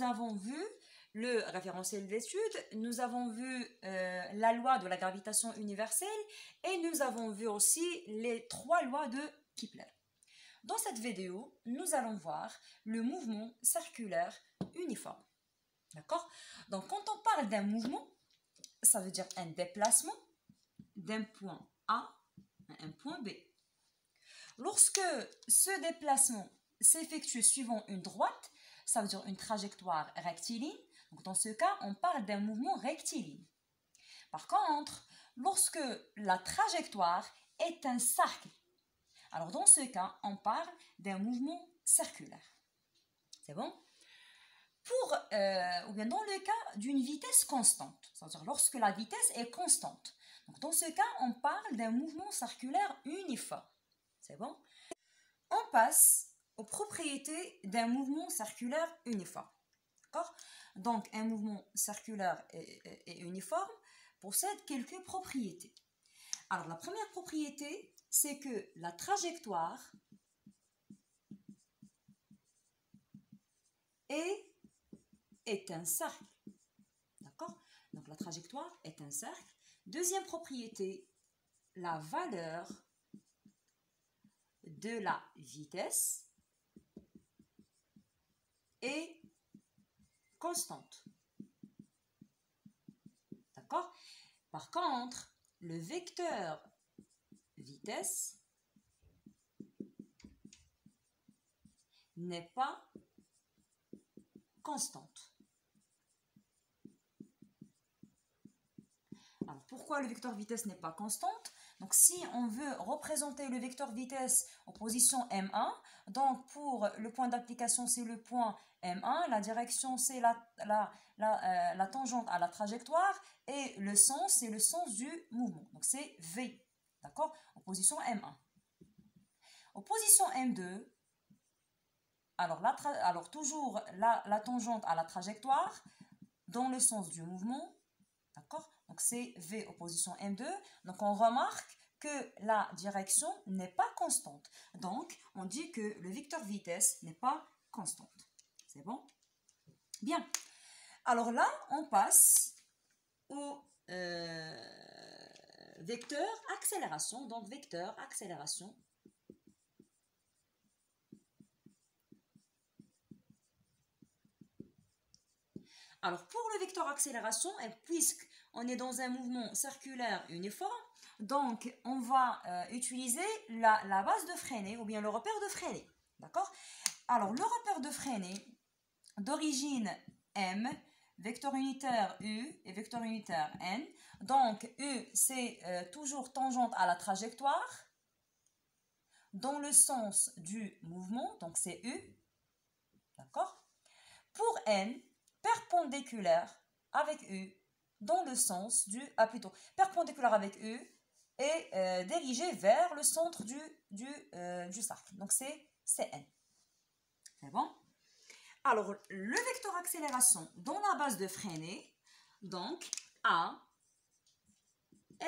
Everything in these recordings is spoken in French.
avons vu le référentiel d'études, nous avons vu la loi de la gravitation universelle et nous avons vu aussi les 3 lois de Kepler. Dans cette vidéo, nous allons voir le mouvement circulaire uniforme. D'accord? Donc, quand on parle d'un mouvement, ça veut dire un déplacement d'un point A à un point B. Lorsque ce déplacement s'effectue suivant une droite, ça veut dire une trajectoire rectiligne. Donc, dans ce cas, on parle d'un mouvement rectiligne. Par contre, lorsque la trajectoire est un cercle, alors dans ce cas, on parle d'un mouvement circulaire. C'est bon? Ou bien dans le cas d'une vitesse constante, c'est-à-dire lorsque la vitesse est constante. Donc dans ce cas, on parle d'un mouvement circulaire uniforme. C'est bon? On passe aux propriétés d'un mouvement circulaire uniforme. D'accord? Donc un mouvement circulaire et uniforme possède quelques propriétés. Alors la première propriété, c'est que la trajectoire est un cercle. D'accord? Donc la trajectoire est un cercle. Deuxième propriété, la valeur de la vitesse est constante. D'accord? Par contre, le vecteur vitesse n'est pas constante. Alors, pourquoi le vecteur vitesse n'est pas constante? Donc, si on veut représenter le vecteur vitesse en position M1, donc pour le point d'application, c'est le point M1, la direction, c'est la tangente à la trajectoire, et le sens, c'est le sens du mouvement. Donc, c'est V, d'accord? En position M1. En position M2, alors toujours la tangente à la trajectoire, dans le sens du mouvement, d'accord? Donc, c'est V opposition M2. Donc, on remarque que la direction n'est pas constante. Donc, on dit que le vecteur vitesse n'est pas constante. C'est bon? Bien. Alors là, on passe au vecteur accélération. Donc, vecteur accélération. Alors, pour le vecteur accélération, puisqu'on est dans un mouvement circulaire uniforme, donc on va utiliser la base de Freinet ou bien le repère de Freinet. D'accord? Alors, le repère de Freinet, d'origine M, vecteur unitaire U et vecteur unitaire N. Donc, U, c'est toujours tangente à la trajectoire dans le sens du mouvement, donc c'est U. D'accord? Pour N, perpendiculaire avec U dans le sens du... plutôt, perpendiculaire avec U et dirigé vers le centre du cercle. Donc, c'est N. C'est bon? Alors, le vecteur accélération dans la base de Freinet, donc A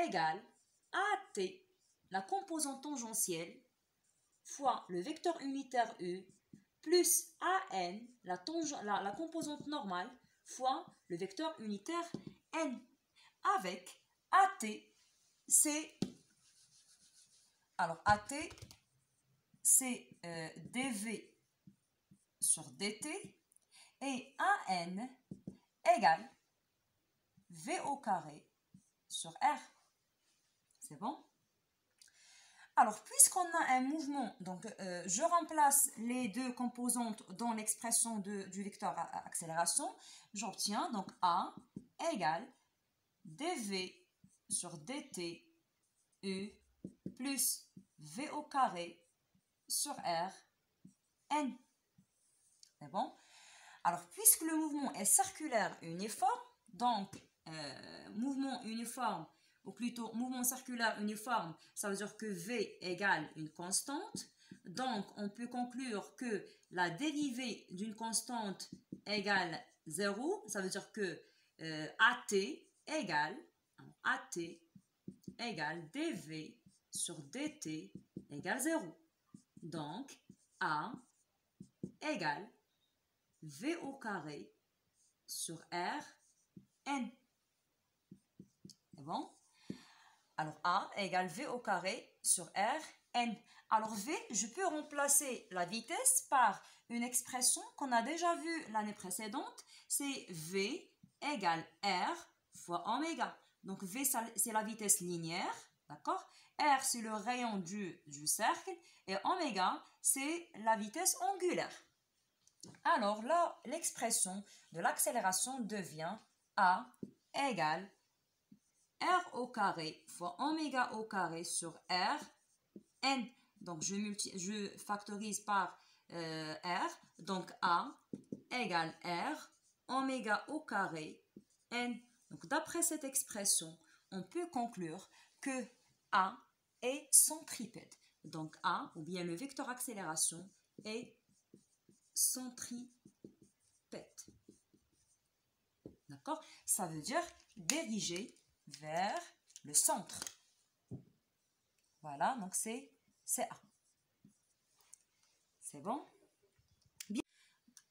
égale AT, la composante tangentielle, fois le vecteur unitaire U, plus AN, la composante normale, fois le vecteur unitaire N, avec AT, c'est... Alors, AT, c'est dV sur dt, et AN égale V au carré sur R. C'est bon? Alors, puisqu'on a un mouvement, donc je remplace les deux composantes dans l'expression du vecteur accélération, j'obtiens donc A égale dV sur dt U plus V au carré sur R N. C'est bon? Alors, puisque le mouvement est circulaire uniforme, donc mouvement uniforme, ou plutôt mouvement circulaire uniforme, ça veut dire que V égale une constante. Donc, on peut conclure que la dérivée d'une constante égale 0. Ça veut dire que AT égale dV sur dt égale 0. Donc, A égale V au carré sur R, N. C'est bon? Alors A égale V au carré sur R, N. Alors V, je peux remplacer la vitesse par une expression qu'on a déjà vue l'année précédente. C'est V égale R fois oméga. Donc V, c'est la vitesse linéaire, d'accord? R, c'est le rayon du cercle. Et oméga, c'est la vitesse angulaire. Alors là, l'expression de l'accélération devient A égale R au carré fois oméga au carré sur R, N. Donc, je factorise par R. Donc, A égale R, oméga au carré, N. Donc, d'après cette expression, on peut conclure que A est centripète. Donc, A, ou bien le vecteur accélération, est centripète. D'accord? Ça veut dire diriger vers le centre. Voilà, donc c'est A. C'est bon? Bien.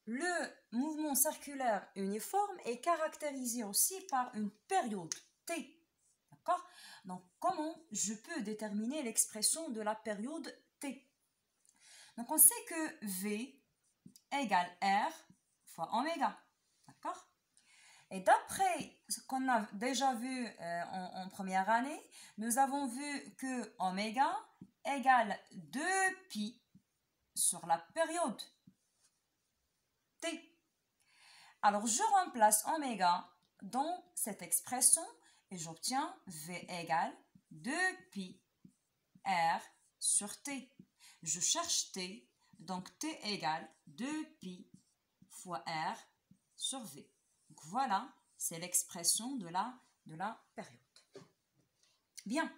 Le mouvement circulaire uniforme est caractérisé aussi par une période T. D'accord? Donc, comment je peux déterminer l'expression de la période T? Donc, on sait que V égale R fois oméga. D'accord? Et d'après ce qu'on a déjà vu en première année, nous avons vu que oméga égale 2pi sur la période T. Alors, je remplace oméga dans cette expression et j'obtiens V égale 2pi R sur T. Je cherche T, donc T égale 2pi fois R sur V. Donc voilà, c'est l'expression de la période. Bien.